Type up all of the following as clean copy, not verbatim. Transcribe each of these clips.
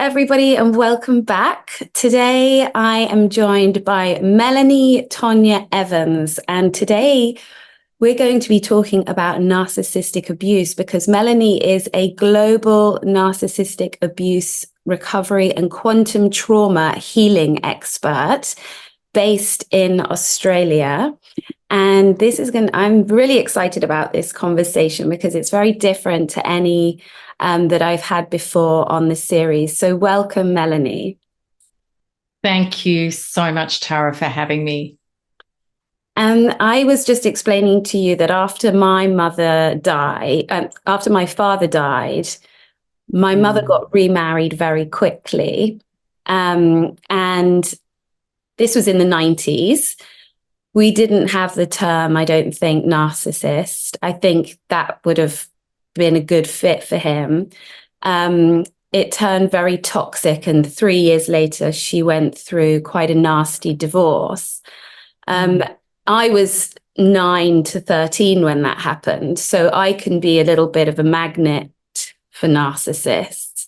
everybody, and welcome back. Today, I am joined by Melanie Tonia Evans, and today we're going to be talking about narcissistic abuse because Melanie is a global narcissistic abuse recovery and quantum trauma healing expert based in Australia. And I'm really excited about this conversation because it's very different to any that I've had before on the series. So welcome, Melanie. Thank you so much, Tara, for having me. And I was just explaining to you that after my father died, my mother got remarried very quickly. And this was in the 90s. We didn't have the term, I don't think, narcissist. I think that would have been a good fit for him. It turned very toxic, and 3 years later, she went through quite a nasty divorce. I was 9 to 13 when that happened, so I can be a little bit of a magnet for narcissists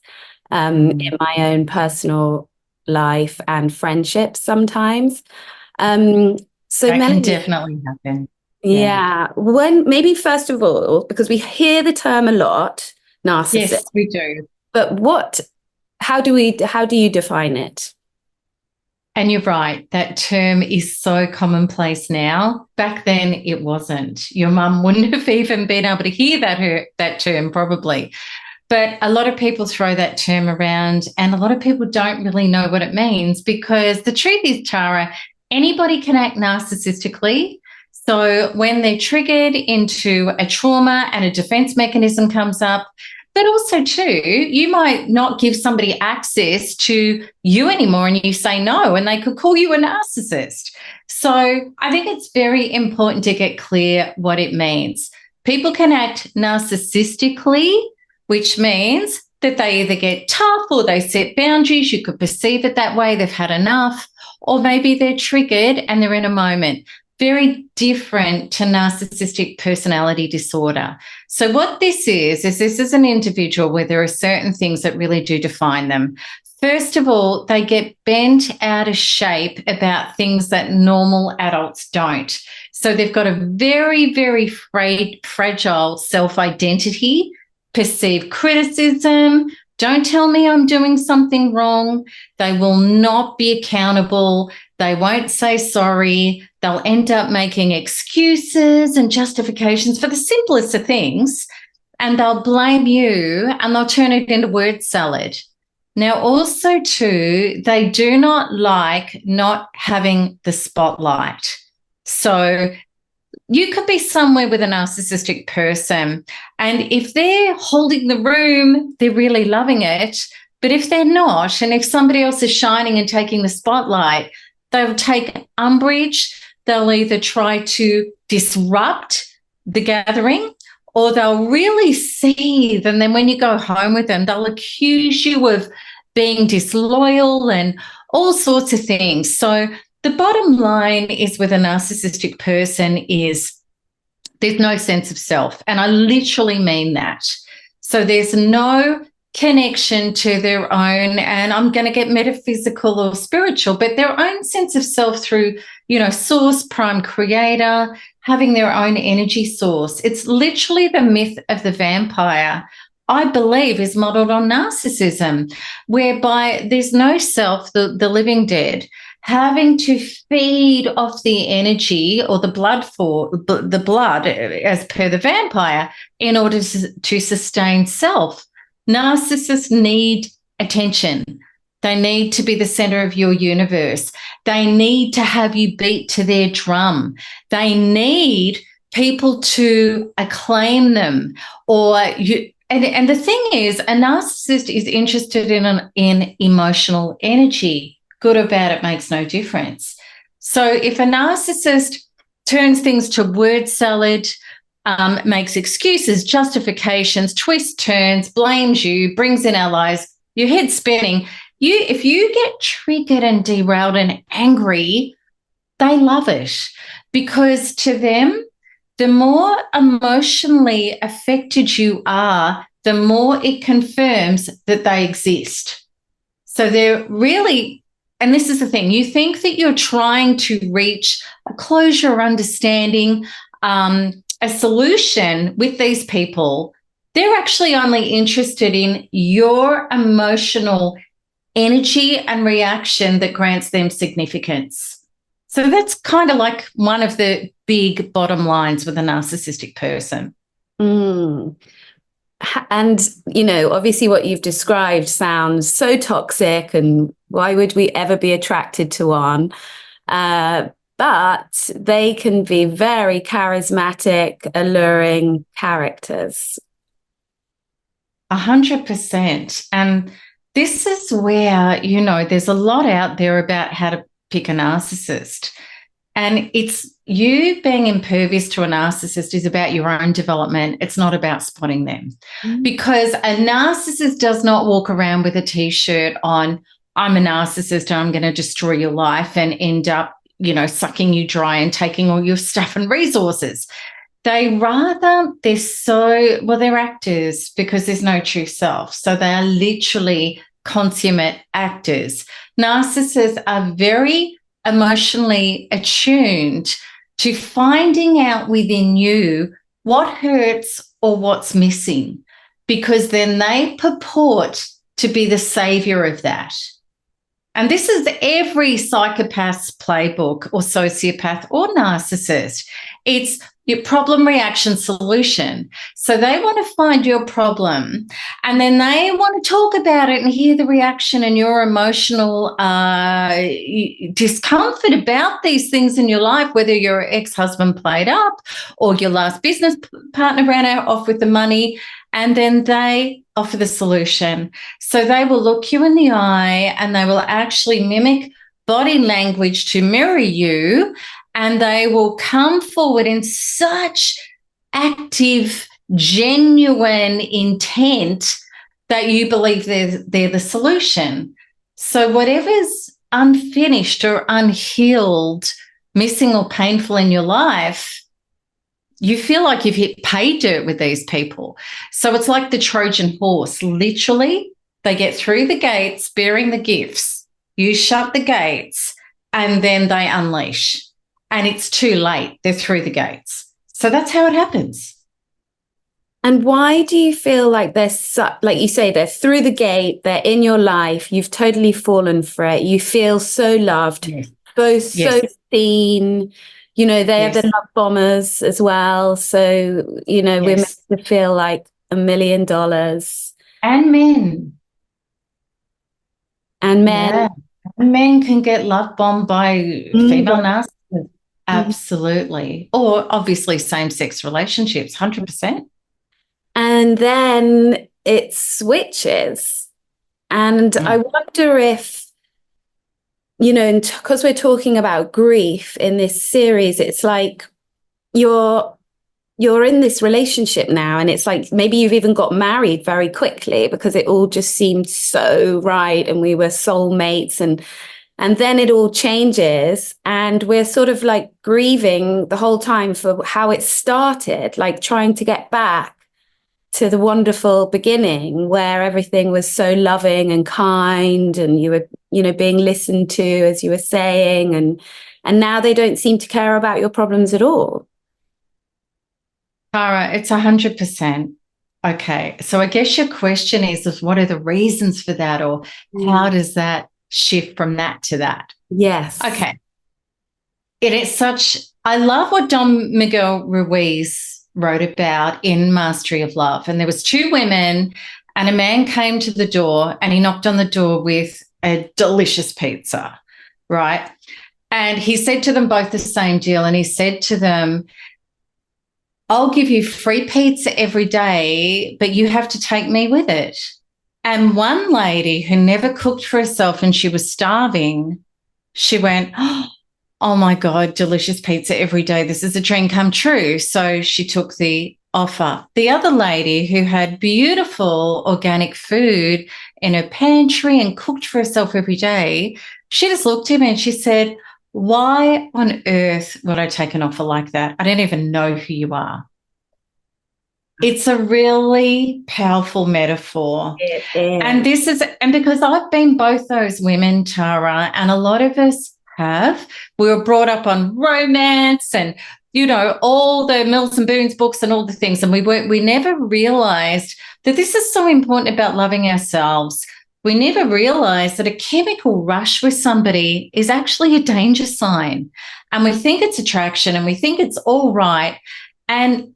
in my own personal life and friendships sometimes. So that Melanie, can definitely happen. Yeah. Maybe first of all, because we hear the term a lot, narcissist. Yes, we do. But how do you define it? And you're right, that term is so commonplace now. Back then it wasn't. Your mum wouldn't have even been able to hear that term probably. But a lot of people throw that term around, and a lot of people don't really know what it means, because the truth is, Tara, anybody can act narcissistically. So when they're triggered into a trauma and a defense mechanism comes up, but also too, you might not give somebody access to you anymore and you say no, and they could call you a narcissist. So I think it's very important to get clear what it means. People can act narcissistically, which means that they either get tough or they set boundaries. You could perceive it that way. They've had enough, or maybe they're triggered and they're in a moment. Very different to narcissistic personality disorder. So what this is this is an individual where there are certain things that really do define them. First of all, they get bent out of shape about things that normal adults don't. So they've got a very, very fragile self-identity, perceived criticism. Don't tell me I'm doing something wrong. They will not be accountable. They won't say sorry. They'll end up making excuses and justifications for the simplest of things, and they'll blame you and they'll turn it into word salad. Now, also too, they do not like not having the spotlight. So you could be somewhere with a narcissistic person, and if they're holding the room, they're really loving it. But if they're not, and if somebody else is shining and taking the spotlight, they'll take umbrage. They'll either try to disrupt the gathering, or they'll really seethe. And then when you go home with them, they'll accuse you of being disloyal and all sorts of things. So the bottom line is with a narcissistic person is there's no sense of self. And I literally mean that. So there's no connection to their own, and I'm going to get metaphysical or spiritual, but their own sense of self through, source, prime creator, having their own energy source. It's literally the myth of the vampire, I believe, is modeled on narcissism, whereby there's no self, the living dead, having to feed off the energy or the blood as per the vampire in order to sustain self. Narcissists need attention. They need to be the center of your universe. They need to have you beat to their drum. They need people to acclaim them, and the thing is, a narcissist is interested in emotional energy. Good or bad, it makes no difference. So if a narcissist turns things to word salad, makes excuses, justifications, twists, turns, blames you, brings in allies, your head's spinning. If you get triggered and derailed and angry, they love it, because to them, the more emotionally affected you are, the more it confirms that they exist. So they're really, and this is the thing, you think that you're trying to reach a closure or understanding, a solution with these people. They're actually only interested in your emotional energy and reaction that grants them significance. So that's kind of like one of the big bottom lines with a narcissistic person. Mm. And, obviously what you've described sounds so toxic, and why would we ever be attracted to one? But they can be very charismatic, alluring characters. 100%. And this is where, there's a lot out there about how to pick a narcissist. And it's you being impervious to a narcissist is about your own development. It's not about spotting them. Because a narcissist does not walk around with a T-shirt on, I'm a narcissist and I'm going to destroy your life and end up, sucking you dry and taking all your stuff and resources. They're actors because there's no true self. So they are literally consummate actors. Narcissists are very emotionally attuned to finding out within you what hurts or what's missing, because then they purport to be the savior of that. And this is every psychopath's playbook, or sociopath or narcissist. It's your problem, reaction, solution. So they want to find your problem, and then they want to talk about it and hear the reaction and your emotional discomfort about these things in your life, whether your ex-husband played up or your last business partner ran off with the money, and then they offer the solution. So they will look you in the eye and they will actually mimic body language to mirror you, and they will come forward in such active, genuine intent that you believe they're the solution. So whatever's unfinished or unhealed, missing or painful in your life, you feel like you've hit pay dirt with these people. So it's like the Trojan horse. Literally, they get through the gates bearing the gifts. You shut the gates and then they unleash. And it's too late. They're through the gates. So that's how it happens. And why do you feel like like you say, they're through the gate, they're in your life, you've totally fallen for it, you feel so loved, Yes. both Yes. so seen, they Yes. are the love bombers as well. So, we're meant to feel like $1 million. And men. And men. Yeah. Men can get love bombed by female narcissists. Absolutely. Or obviously same-sex relationships, 100%. And then it switches. And I wonder if, because we're talking about grief in this series, it's like you're in this relationship now, and it's like maybe you've even got married very quickly because it all just seemed so right and we were soulmates, and then it all changes and we're sort of like grieving the whole time for how it started, like trying to get back to the wonderful beginning where everything was so loving and kind and you were, being listened to, as you were saying, and now they don't seem to care about your problems at all. Tara, it's 100%. Okay. So I guess your question is what are the reasons for that, or how does that shift from that to that? Yes. Okay. I love what Don Miguel Ruiz wrote about in Mastery of Love. And there was two women and a man came to the door and he knocked on the door with a delicious pizza, right? And he said to them both the same deal. And he said to them, I'll give you free pizza every day, but you have to take me with it. And one lady who never cooked for herself and she was starving, she went, oh my God, delicious pizza every day. This is a dream come true. So she took the offer. The other lady who had beautiful organic food in her pantry and cooked for herself every day, she just looked at me and she said, why on earth would I take an offer like that? I don't even know who you are. It's a really powerful metaphor. It is. And because I've been both those women, Tara, and a lot of us have. We were brought up on romance and, all the Mills and Boons books and all the things. And we never realized that this is so important about loving ourselves. We never realized that a chemical rush with somebody is actually a danger sign. And we think it's attraction and we think it's all right. And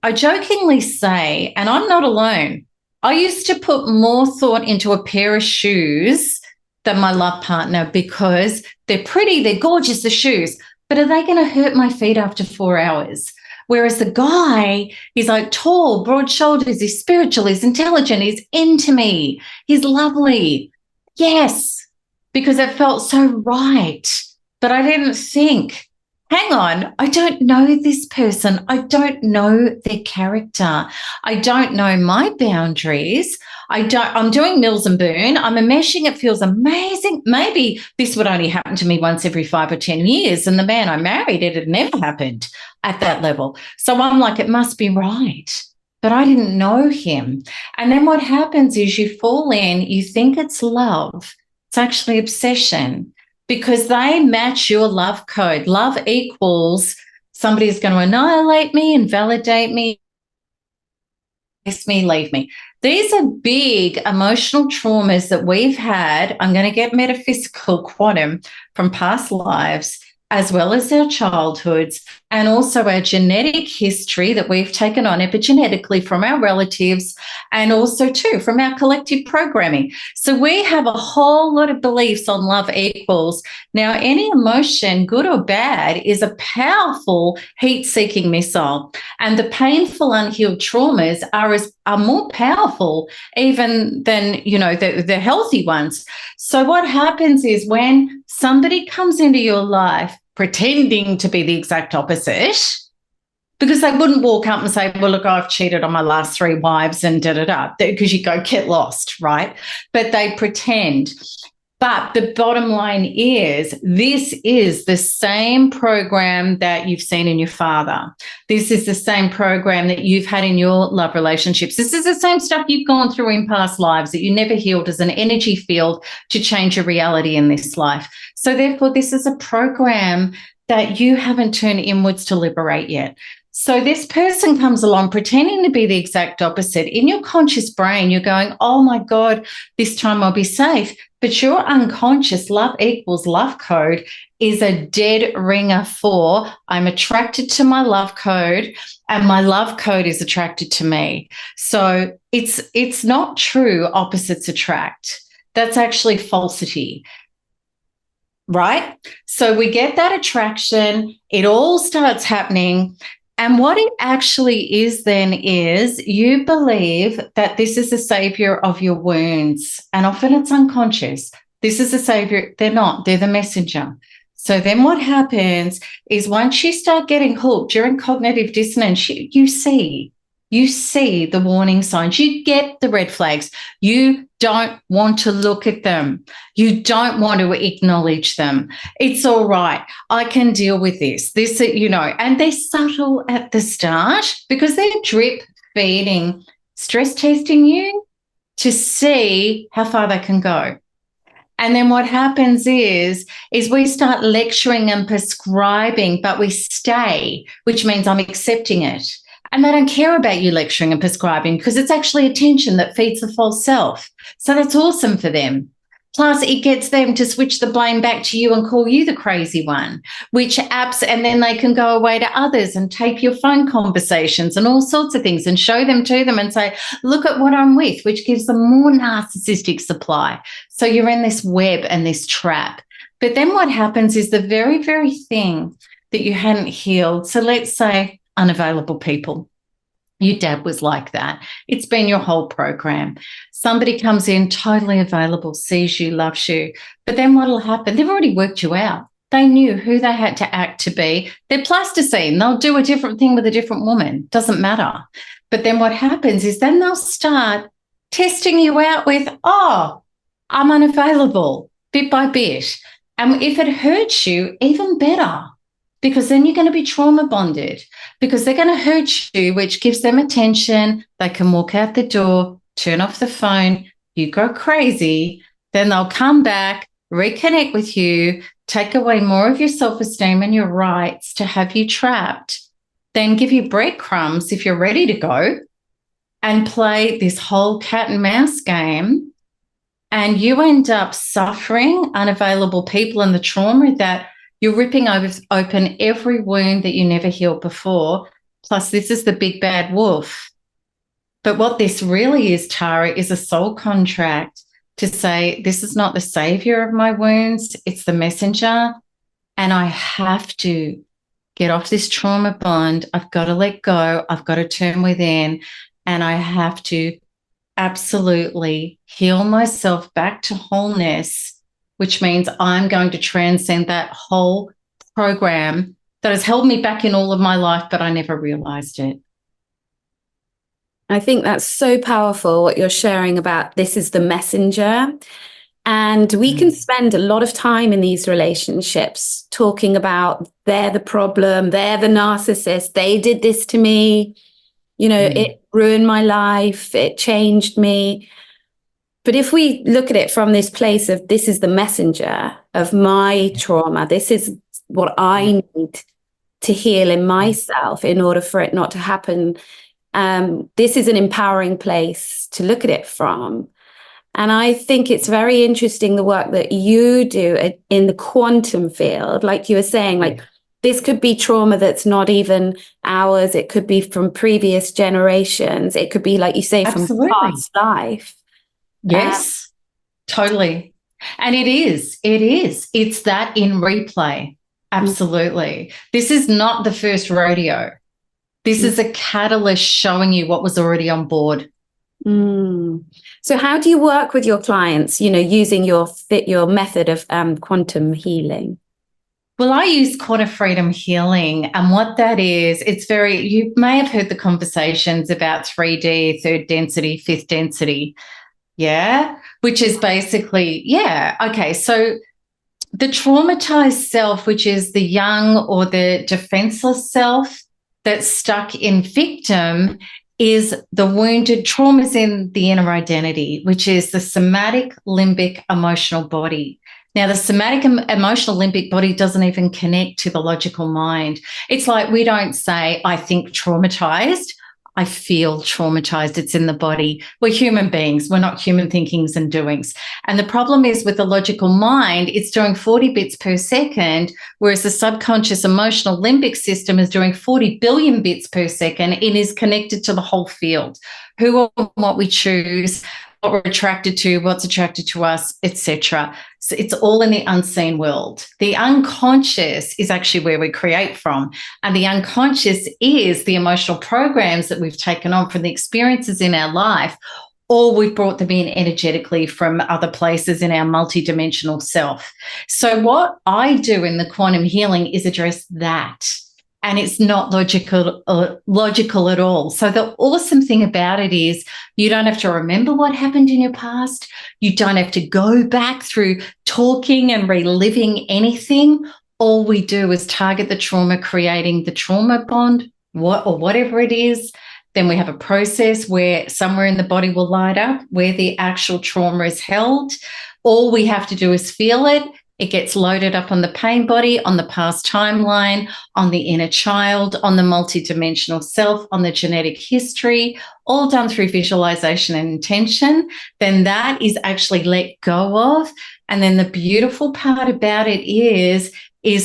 I jokingly say, and I'm not alone, I used to put more thought into a pair of shoes than my love partner because they're pretty, they're gorgeous, the shoes, but are they going to hurt my feet after 4 hours? Whereas the guy, he's like tall, broad shoulders, he's spiritual, he's intelligent, he's into me, he's lovely. Yes, because it felt so right. But I didn't think, hang on, I don't know this person. I don't know their character. I don't know my boundaries. I'm doing Mills and Boon. I'm enmeshing. It feels amazing. Maybe this would only happen to me once every 5 or 10 years. And the man I married, it had never happened at that level. So I'm like, it must be right. But I didn't know him. And then what happens is you fall in, you think it's love. It's actually obsession. Because they match your love code. Love equals somebody's going to annihilate me, invalidate me, miss me, leave me. These are big emotional traumas that we've had. I'm going to get metaphysical, quantum, from past lives, as well as our childhoods, and also our genetic history that we've taken on epigenetically from our relatives, and also too from our collective programming. So we have a whole lot of beliefs on love equals. Now, any emotion, good or bad, is a powerful heat-seeking missile, and the painful unhealed traumas are more powerful even than the healthy ones. So what happens is when somebody comes into your life pretending to be the exact opposite, because they wouldn't walk up and say, well, look, I've cheated on my last 3 wives and da-da-da, because you go, get lost, right? But they pretend. But the bottom line is, this is the same program that you've seen in your father. This is the same program that you've had in your love relationships. This is the same stuff you've gone through in past lives that you never healed as an energy field to change your reality in this life. So therefore, this is a program that you haven't turned inwards to liberate yet. So this person comes along pretending to be the exact opposite. In your conscious brain, you're going, oh my God, this time I'll be safe. But your unconscious love equals love code is a dead ringer for I'm attracted to my love code and my love code is attracted to me. So it's not true opposites attract. That's actually falsity. Right? So we get that attraction. It all starts happening. And what it actually is then is you believe that this is the savior of your wounds. And often it's unconscious. This is the savior. They're not. They're the messenger. So then what happens is once you start getting hooked during cognitive dissonance, you see the warning signs. You get the red flags. You don't want to look at them. You don't want to acknowledge them. It's all right. I can deal with this. And they're subtle at the start because they're drip feeding, stress testing you to see how far they can go. And then what happens is we start lecturing and prescribing, but we stay, which means I'm accepting it. And they don't care about you lecturing and prescribing because it's actually attention that feeds the false self. So that's awesome for them. Plus, it gets them to switch the blame back to you and call you the crazy one, and then they can go away to others and tape your phone conversations and all sorts of things and show them to them and say, look at what I'm with, which gives them more narcissistic supply. So you're in this web and this trap. But then what happens is the very, very thing that you hadn't healed. So let's say unavailable people. Your dad was like that. It's been your whole program. Somebody comes in totally available, sees you, loves you. But then what will happen? They've already worked you out. They knew who they had to act to be. They're plasticine. They'll do a different thing with a different woman. Doesn't matter. But then what happens is then they'll start testing you out with, oh, I'm unavailable, bit by bit. And if it hurts you, even better. because then you're going to be trauma bonded, because they're going to hurt you, which gives them attention. They can walk out the door, turn off the phone, you go crazy, then they'll come back, reconnect with you, take away more of your self-esteem and your rights to have you trapped, then give you breadcrumbs if you're ready to go, and play this whole cat and mouse game. And you end up suffering unavailable people and the trauma that you're ripping open every wound that you never healed before. Plus, this is the big bad wolf. But what this really is, Tara, is a soul contract to say, this is not the savior of my wounds, it's the messenger. And I have to get off this trauma bond. I've got to let go. I've got to turn within, and I have to absolutely heal myself back to wholeness, which means I'm going to transcend that whole program that has held me back in all of my life, but I never realized it. I think that's so powerful what you're sharing about this is the messenger. And we can spend a lot of time in these relationships talking about they're the problem, they're the narcissist, they did this to me, it ruined my life, it changed me. But if we look at it from this place of this is the messenger of my trauma, this is what I need to heal in myself in order for it not to happen. This is an empowering place to look at it from. And I think it's very interesting the work that you do in the quantum field. Like you were saying, like this could be trauma that's not even ours. It could be from previous generations. It could be, like you say, Absolutely. from past life. Yes, totally. And it's that in replay. Absolutely. This is not the first rodeo. This is a catalyst showing you what was already on board. So how do you work with your clients, using your method of quantum healing? Well, I use quantum freedom healing. And what that is, you may have heard the conversations about 3D, third density, fifth density. Yeah. Which is basically, okay. So the traumatized self, which is the young or the defenseless self that's stuck in victim, is the wounded traumas in the inner identity, which is the somatic limbic emotional body. Now, the somatic emotional limbic body doesn't even connect to the logical mind. It's like we don't say, I think traumatized. I feel traumatized. It's in the body. We're human beings. We're not human thinkings and doings. And the problem is with the logical mind, it's doing 40 bits per second, whereas the subconscious emotional limbic system is doing 40 billion bits per second. It is connected to the whole field. Who or what we choose, what we're attracted to, what's attracted to us, etc. So it's all in the unseen world. The unconscious is actually where we create from. And the unconscious is the emotional programs that we've taken on from the experiences in our life, or we've brought them in energetically from other places in our multidimensional self. So what I do in the quantum healing is address that. And it's not logical at all. So the awesome thing about it is you don't have to remember what happened in your past. You don't have to go back through talking and reliving anything. All we do is target the trauma, creating the trauma bond, whatever it is. Then we have a process where somewhere in the body will light up where the actual trauma is held. All we have to do is feel it. It gets loaded up on the pain body, on the past timeline, on the inner child, on the multidimensional self, on the genetic history, all done through visualization and intention. Then that is actually let go of. And then the beautiful part about it is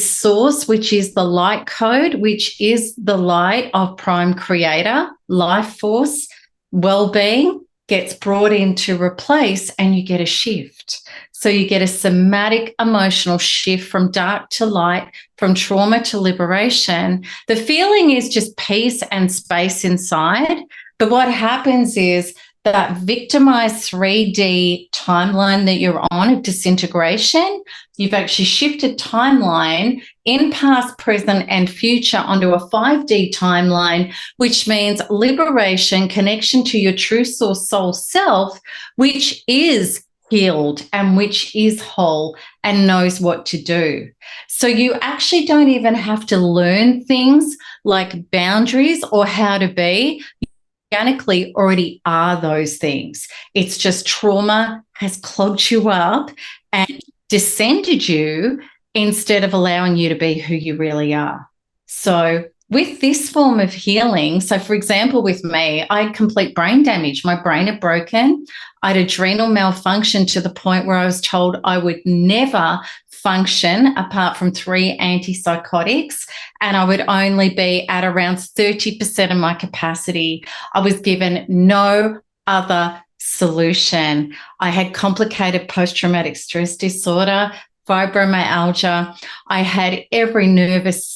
source, which is the light code, which is the light of prime creator, life force, well-being, gets brought in to replace, and you get a shift. So you get a somatic emotional shift from dark to light, from trauma to liberation. The feeling is just peace and space inside. But what happens is that victimized 3D timeline that you're on of disintegration, you've actually shifted timeline in past, present, and future onto a 5D timeline, which means liberation, connection to your true source soul self, which is healed and which is whole and knows what to do. So you actually don't even have to learn things like boundaries or how to be. You organically already are those things. It's just trauma has clogged you up and descended you instead of allowing you to be who you really are. So with this form of healing, so for example, with me, I had complete brain damage. My brain had broken. I had adrenal malfunction to the point where I was told I would never function apart from 3 antipsychotics, and I would only be at around 30% of my capacity. I was given no other solution. I had complicated post-traumatic stress disorder, fibromyalgia. I had every nervous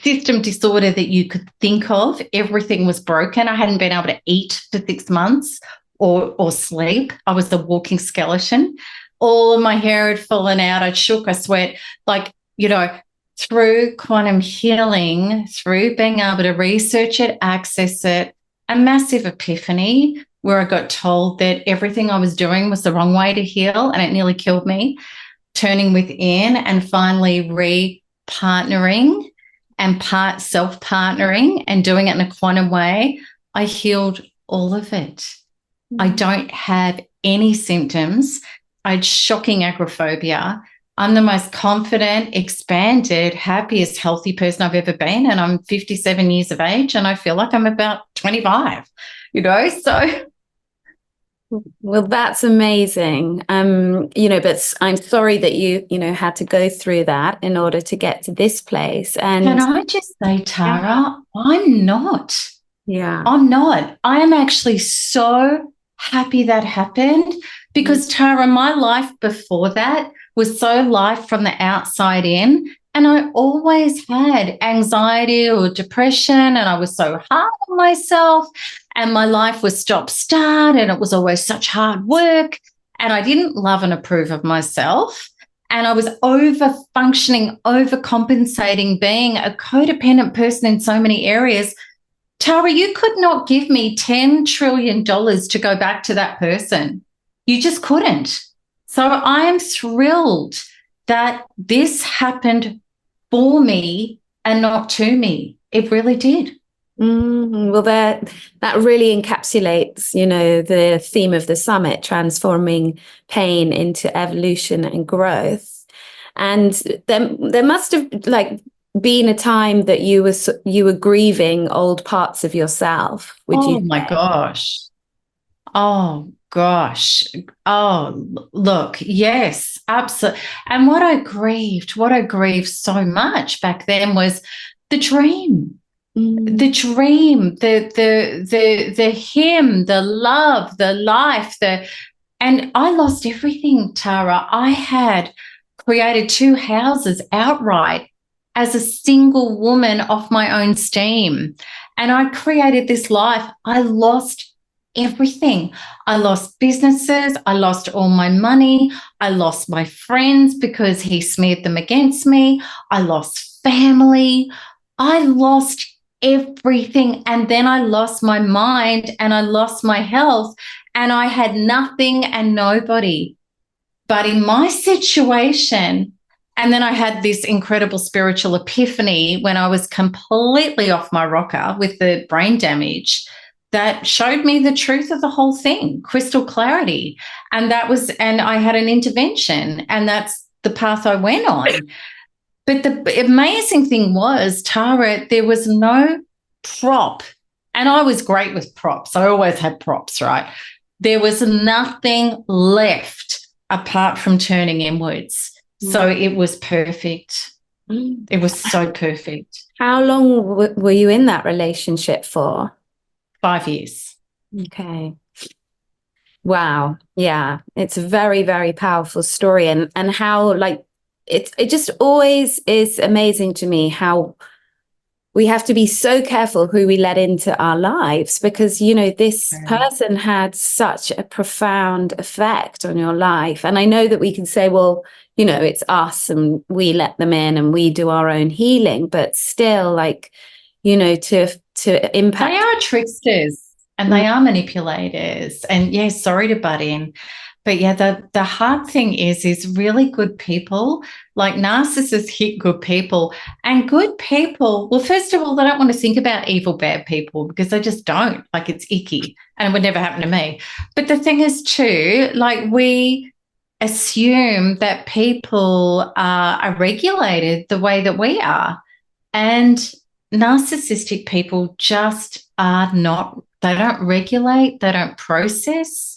system disorder that you could think of. Everything was broken. I hadn't been able to eat for 6 months or sleep. I was a walking skeleton. All of my hair had fallen out. I shook, I sweat. Like, you know, through quantum healing, through being able to research it, access it, a massive epiphany where I got told that everything I was doing was the wrong way to heal, and it nearly killed me. Turning within and finally re-partnering and self-partnering and doing it in a quantum way, I healed all of it. I don't have any symptoms. I had shocking agoraphobia. I'm the most confident, expanded, happiest, healthy person I've ever been, and I'm 57 years of age, and I feel like I'm about 25, so... Well, that's amazing. But I'm sorry that you had to go through that in order to get to this place. And can I just say, Tara, I'm not. Yeah. I'm not. I am actually so happy that happened because, Tara, my life before that was so life from the outside in. And I always had anxiety or depression, and I was so hard on myself, and my life was stop-start, and it was always such hard work, and I didn't love and approve of myself, and I was over-functioning, overcompensating, being a codependent person in so many areas. Tara, you could not give me $10 trillion to go back to that person. You just couldn't. So I am thrilled that this happened for me and not to me. It really did. Well, that really encapsulates, the theme of the summit, transforming pain into evolution and growth. And there must have been a time that you were grieving old parts of yourself. Oh my gosh. Oh gosh. Oh, look, yes, absolutely. And what I grieved so much back then was the dream. The dream, the him, the love, the life, and I lost everything, Tara. I had created 2 houses outright as a single woman off my own steam. And I created this life. I lost everything. I lost businesses. I lost all my money. I lost my friends because he smeared them against me. I lost family. I lost everything. And then I lost my mind and I lost my health, and I had nothing and nobody. But in my situation, and then I had this incredible spiritual epiphany when I was completely off my rocker with the brain damage that showed me the truth of the whole thing, crystal clarity. And I had an intervention, and that's the path I went on. But the amazing thing was, Tara, there was no prop. And I was great with props. I always had props, right? There was nothing left apart from turning inwards. So it was perfect. It was so perfect. How long were you in that relationship for? 5 years. Okay. Wow. Yeah. It's a very, very powerful story. And how it just always is amazing to me how we have to be so careful who we let into our lives, because, this person had such a profound effect on your life. And I know that we can say, well, it's us and we let them in and we do our own healing, but still to impact. They are tricksters and they are manipulators. And yes, sorry to butt in, But yeah, the hard thing is really good people, like narcissists hit good people, and good people, well, first of all, they don't want to think about evil, bad people because they just don't. Like, it's icky and it would never happen to me. But the thing is too, like, we assume that people are regulated the way that we are. And narcissistic people just are not, they don't regulate, they don't process.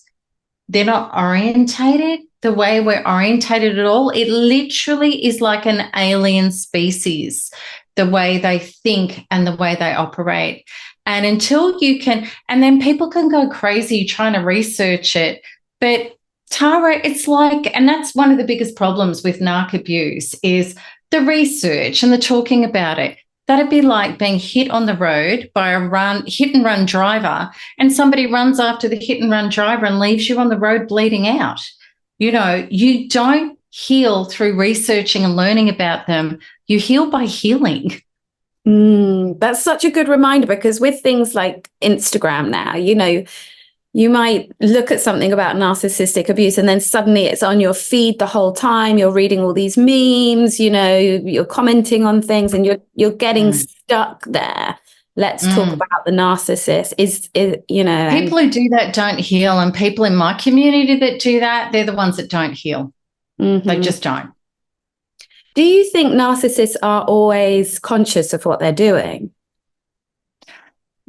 They're not orientated the way we're orientated at all. It literally is like an alien species, the way they think and the way they operate. And until you can, and then people can go crazy trying to research it. But Tara, it's like, and that's one of the biggest problems with narc abuse is the research and the talking about it. That'd be like being hit on the road by a hit and run driver, and somebody runs after the hit and run driver and leaves you on the road bleeding out. You know, you don't heal through researching and learning about them. You heal by healing. That's such a good reminder, because with things like Instagram now, you know, you might look at something about narcissistic abuse and then suddenly it's on your feed the whole time. You're reading all these memes, you know, you're commenting on things and you're getting stuck there. Let's talk about the narcissist. Is you know, people who do that don't heal, and people in my community that do that, they're the ones that don't heal. They just don't. Do you think narcissists are always conscious of what they're doing?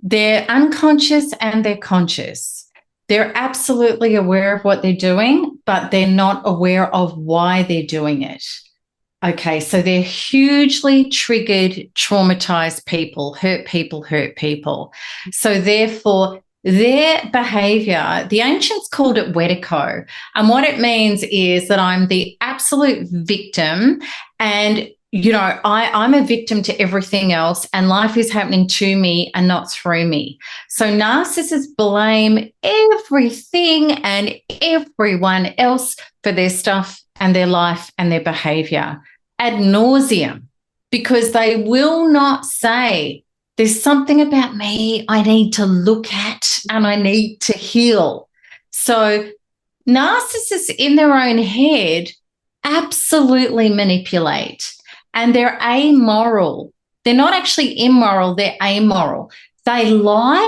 They're unconscious and they're conscious. They're absolutely aware of what they're doing, but they're not aware of why they're doing it. Okay, so they're hugely triggered, traumatized people, hurt people, hurt people. So therefore, their behavior, the ancients called it wedico. And what it means is that I'm the absolute victim, and you know, I'm a victim to everything else, and life is happening to me and not through me. So narcissists blame everything and everyone else for their stuff and their life and their behavior ad nauseum, because they will not say, there's something about me I need to look at and I need to heal. So narcissists in their own head absolutely manipulate. And they're amoral. They're not actually immoral, they're amoral. They lie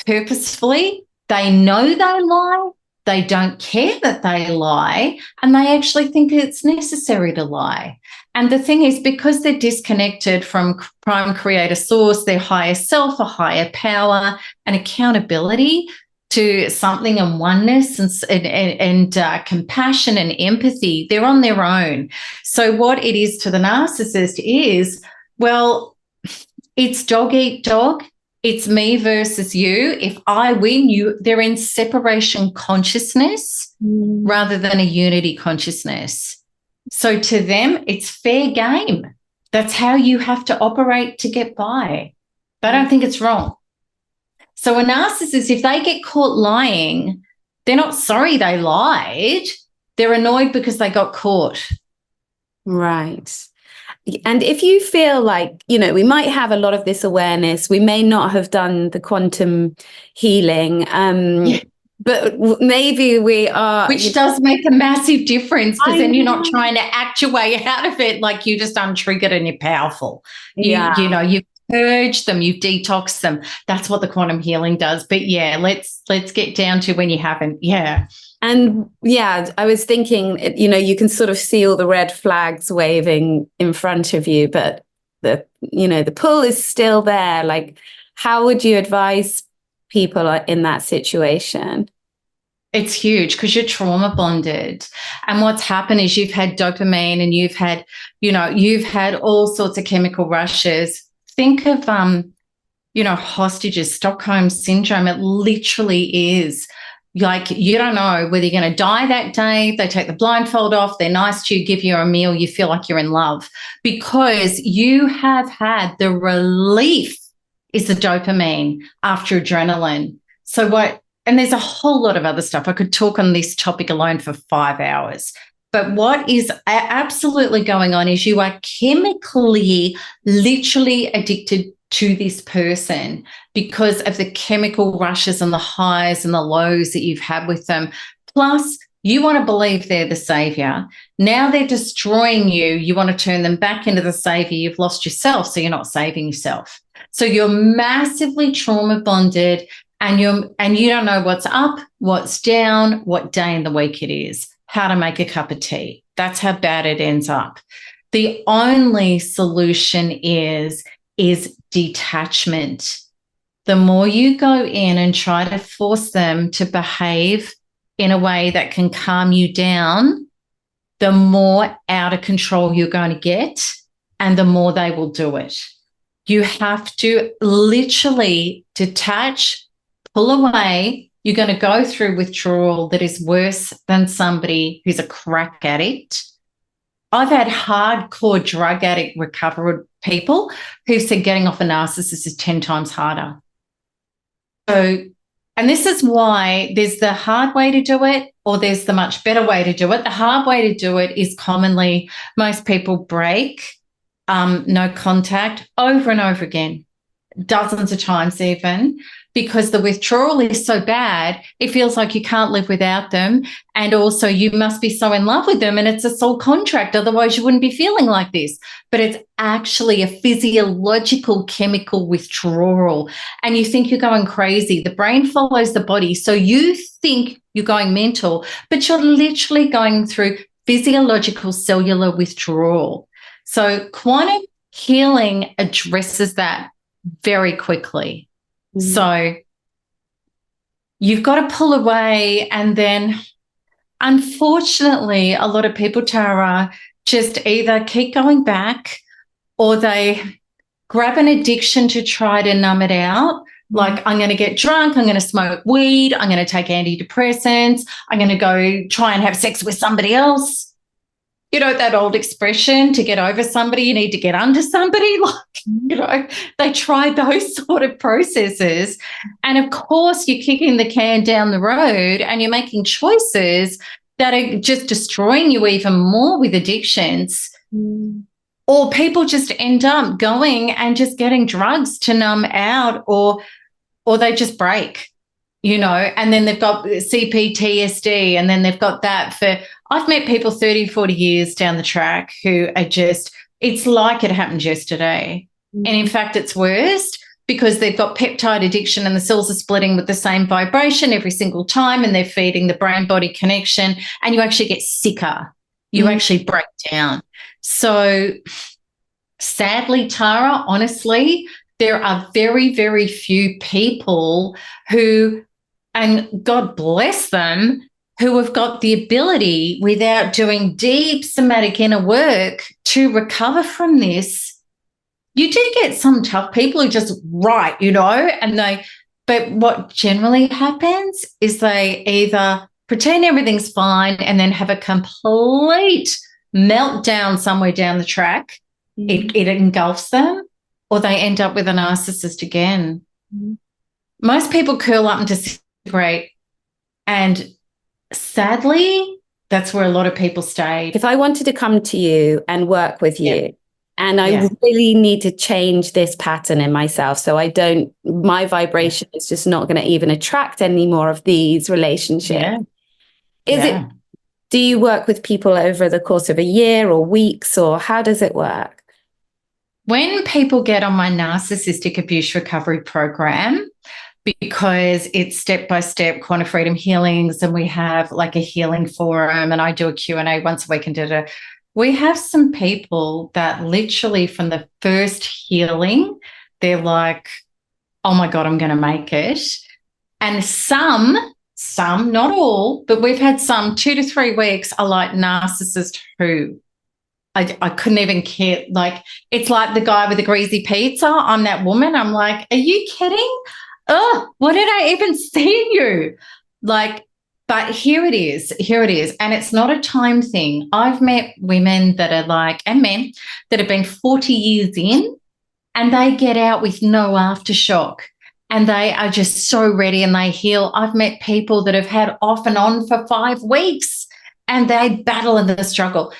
purposefully. They know they lie. They don't care that they lie. And they actually think it's necessary to lie. And the thing is, because they're disconnected from prime creator source, their higher self, a higher power, and accountability to something, and oneness and compassion and empathy, they're on their own. So what it is to the narcissist is, well, it's dog eat dog. It's me versus you. If I win, they're in separation consciousness rather than a unity consciousness. So to them, it's fair game. That's how you have to operate to get by. They don't think it's wrong. So a narcissist, if they get caught lying, they're not sorry they lied. They're annoyed because they got caught. Right. And if you feel like, you know, we might have a lot of this awareness, we may not have done the quantum healing, but maybe we are. Which does make a massive difference, because then you're not trying to act your way out of it, like you're just untriggered and you're powerful. Yeah. You know, you've purged them, you've detoxed them. That's what the quantum healing does. But yeah, let's get down to when you haven't. Yeah. And yeah, I was thinking, you know, you can sort of see all the red flags waving in front of you, but the pull is still there. Like, how would you advise people in that situation? It's huge, because you're trauma bonded. And what's happened is you've had dopamine and you've had all sorts of chemical rushes. Think of, hostages, Stockholm syndrome. It literally is. Like, you don't know whether you're going to die that day. They take the blindfold off. They're nice to you, give you a meal. You feel like you're in love because you have had the relief is the dopamine after adrenaline. And there's a whole lot of other stuff. I could talk on this topic alone for 5 hours. But what is absolutely going on is you are chemically, literally addicted to this person because of the chemical rushes and the highs and the lows that you've had with them. Plus, You want to believe they're the savior. Now they're destroying you. You want to turn them back into the savior. You've lost yourself, so you're not saving yourself. So you're massively trauma bonded, and you don't know what's up, what's down, what day in the week it is, how to make a cup of tea. That's how bad it ends up. The only solution is detachment. The more you go in and try to force them to behave in a way that can calm you down, the more out of control you're going to get, and the more they will do it. You have to literally detach, pull away. You're going to go through withdrawal that is worse than somebody who's a crack addict. I've had hardcore drug addict recovered people who said getting off a narcissist is 10 times harder. So, and this is why there's the hard way to do it, or there's the much better way to do it. The hard way to do it is commonly most people break, no contact over and over again, dozens of times even, because the withdrawal is so bad, it feels like you can't live without them. And also you must be so in love with them, and it's a soul contract. Otherwise you wouldn't be feeling like this. But it's actually a physiological chemical withdrawal. And you think you're going crazy. The brain follows the body. So you think you're going mental, but you're literally going through physiological cellular withdrawal. So quantum healing addresses that very quickly. So you've got to pull away, and then unfortunately a lot of people, Tara, just either keep going back or they grab an addiction to try to numb it out. Like, I'm going to get drunk, I'm going to smoke weed, I'm going to take antidepressants, I'm going to go try and have sex with somebody else. You know, that old expression, to get over somebody, you need to get under somebody. Like, you know, they try those sort of processes. And of course, you're kicking the can down the road and you're making choices that are just destroying you even more with addictions. Or people just end up going and just getting drugs to numb out, or they just break, you know, and then they've got CPTSD, and then they've got that for, I've met people 30, 40 years down the track who are just, it's like it happened yesterday. And in fact, it's worse because they've got peptide addiction and the cells are splitting with the same vibration every single time, and they're feeding the brain-body connection, and you actually get sicker. You actually break down. So sadly, Tara, honestly, there are very, very few people who, and God bless them, who have got the ability without doing deep somatic inner work to recover from this. You do get some tough people who just write, you know, and but what generally happens is they either pretend everything's fine and then have a complete meltdown somewhere down the track. It engulfs them, or they end up with a narcissist again. Most people curl up and disintegrate, and sadly, that's where a lot of people stay. If I wanted to come to you and work with you, and I really need to change this pattern in myself, so my vibration is just not going to even attract any more of these relationships. Do you work with people over the course of a year or weeks, or how does it work? When people get on my narcissistic abuse recovery program, because it's step-by-step quantum freedom healings, and we have like a healing forum, and I do a Q&A once a week and we have some people that literally from the first healing, they're like, oh my God, I'm going to make it. And some, not all, but we've had some 2 to 3 weeks are like, narcissist who? I couldn't even care. Like, it's like the guy with the greasy pizza. I'm that woman. I'm like, are you kidding? Oh, what did I even see in you? Like, but here it is. And it's not a time thing. I've met women that are like, and men that have been 40 years in, and they get out with no aftershock, and they are just so ready and they heal. I've met people that have had off and on for 5 weeks, and they battle in the struggle.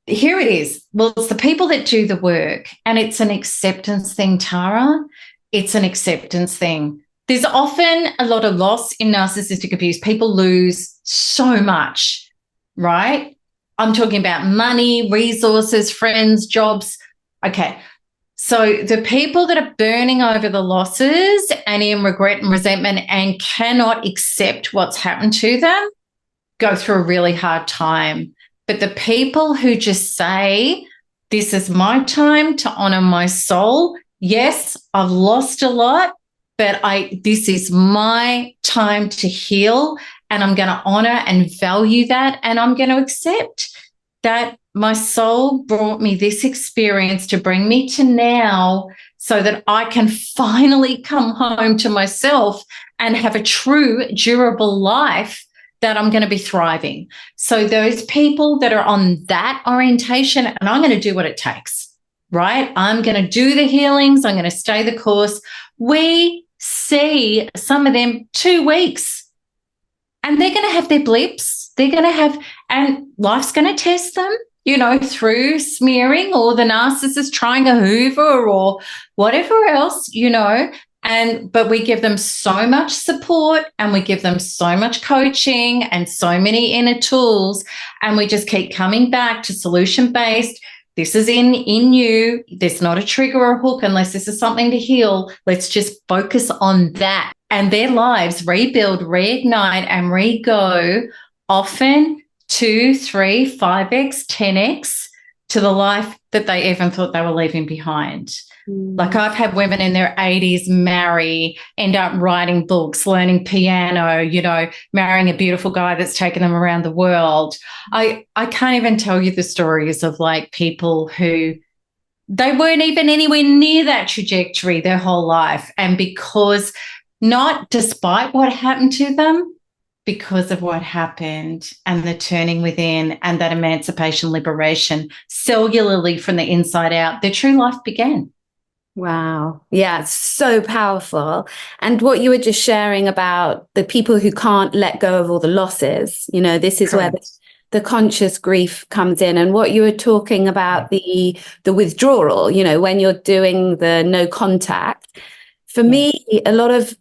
Here it is. Well, it's the people that do the work, and it's an acceptance thing, Tara. It's an acceptance thing. there's often a lot of loss in narcissistic abuse. People lose so much, right? I'm talking about money, resources, friends, jobs. Okay. So the people that are burning over the losses and in regret and resentment and cannot accept what's happened to them go through a really hard time. But the people who just say, this is my time to honor my soul. Yes, I've lost a lot, but this is my time to heal, and I'm going to honor and value that, and I'm going to accept that my soul brought me this experience to bring me to now so that I can finally come home to myself and have a true, durable life that I'm going to be thriving. So those people that are on that orientation, and I'm going to do what it takes, right? I'm going to do the healings. I'm going to stay the course. We see some of them 2 weeks, and they're going to have their blips. They're going to have, and life's going to test them, through smearing or the narcissist trying a Hoover or whatever else, but we give them so much support, and we give them so much coaching and so many inner tools, and we just keep coming back to solution-based. This is in you. There's not a trigger or a hook unless this is something to heal. Let's just focus on that. And their lives rebuild, reignite, and re-go often 2, 3, 5x, 10x to the life that they even thought they were leaving behind. Like I've had women in their 80s marry, end up writing books, learning piano, marrying a beautiful guy that's taken them around the world. I can't even tell you the stories of like people who they weren't even anywhere near that trajectory their whole life. And because not despite what happened to them, because of what happened and the turning within and that emancipation, liberation, cellularly from the inside out, their true life began. Wow. Yeah, it's so powerful. And what you were just sharing about the people who can't let go of all the losses, this is Correct. where the conscious grief comes in. And what you were talking about, the withdrawal, when you're doing the no contact, for me, a lot of,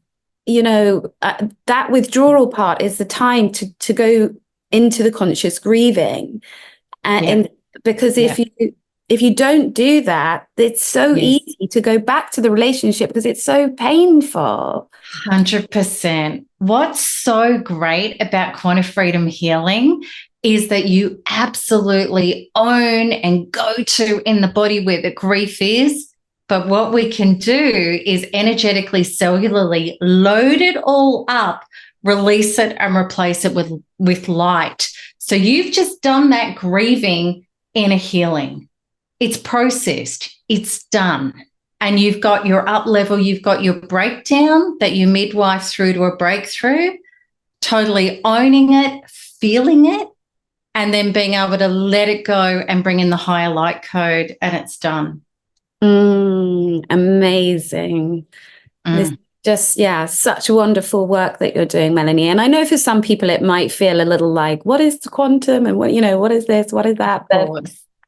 that withdrawal part is the time to go into the conscious grieving. And because if you don't do that, it's so easy to go back to the relationship because it's so painful. 100%. What's so great about quantum freedom healing is that you absolutely own and go to in the body where the grief is. But what we can do is energetically, cellularly load it all up, release it, and replace it with light. So you've just done that grieving in a healing. It's processed, it's done. And you've got your up level, you've got your breakdown that you midwife through to a breakthrough, totally owning it, feeling it, and then being able to let it go and bring in the higher light code, and it's done. Amazing. This just, such wonderful work that you're doing, Melanie. And I know for some people it might feel a little like, what is quantum and what is this, what is that? But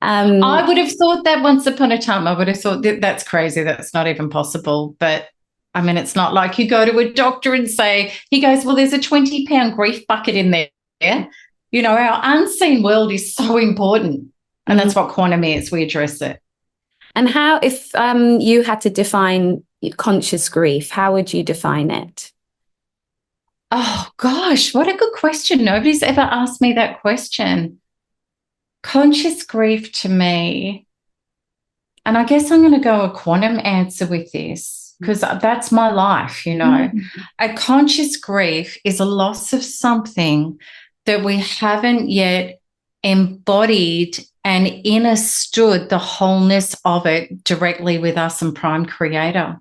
I would have thought that once upon a time. I would have thought that's crazy. That's not even possible. But I mean, it's not like you go to a doctor and say, he goes, well, there's a 20-pound grief bucket in there. Our unseen world is so important. And that's what quantum is. We address it. And how, if you had to define conscious grief, how would you define it? Oh, gosh, what a good question. Nobody's ever asked me that question. Conscious grief to me, and I guess I'm going to go a quantum answer with this because that's my life, A conscious grief is a loss of something that we haven't yet embodied and understood the wholeness of it directly with us and Prime Creator.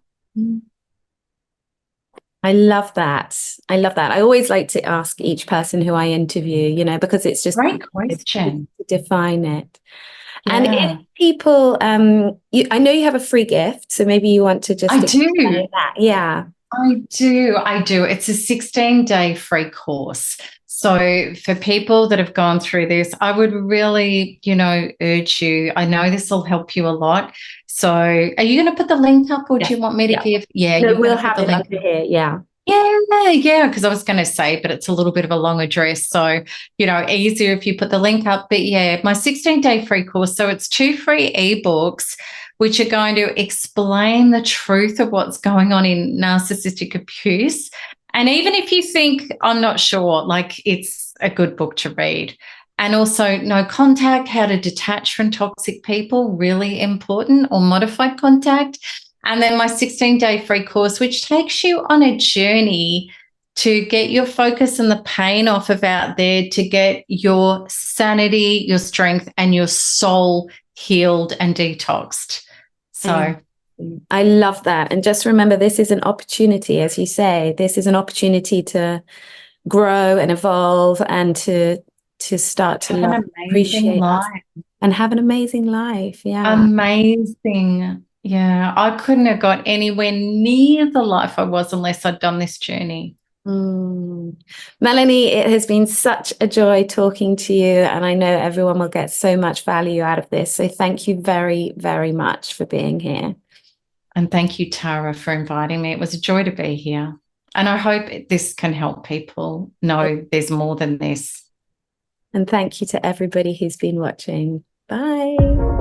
I love that. I always like to ask each person who I interview, because it's just great question to define it. Yeah. And if people, I know you have a free gift, so maybe you want to just explain that. Yeah, I do. It's a 16-day free course. So for people that have gone through this, I would really, urge you. I know this will help you a lot. So are you going to put the link up or do you want me to give? Yeah, no, we'll have the link here. Yeah. Yeah, because I was going to say, but it's a little bit of a long address. So, easier if you put the link up. But yeah, my 16-day free course. So it's 2 free ebooks, which are going to explain the truth of what's going on in narcissistic abuse. And even if you think, I'm not sure, like it's a good book to read. And also no contact, how to detach from toxic people, really important, or modified contact. And then my 16-day free course, which takes you on a journey to get your focus and the pain off of out there, to get your sanity, your strength, and your soul healed and detoxed. So I love that. And just remember, this is an opportunity, as you say, this is an opportunity to grow and evolve and to start to love, appreciate life and have an amazing life. Yeah. Amazing. Yeah, I couldn't have got anywhere near the life I was unless I'd done this journey. Melanie, it has been such a joy talking to you, and I know everyone will get so much value out of this. So thank you very, very much for being here. And thank you, Tara, for inviting me. It was a joy to be here. And I hope this can help people know there's more than this. And thank you to everybody who's been watching. Bye.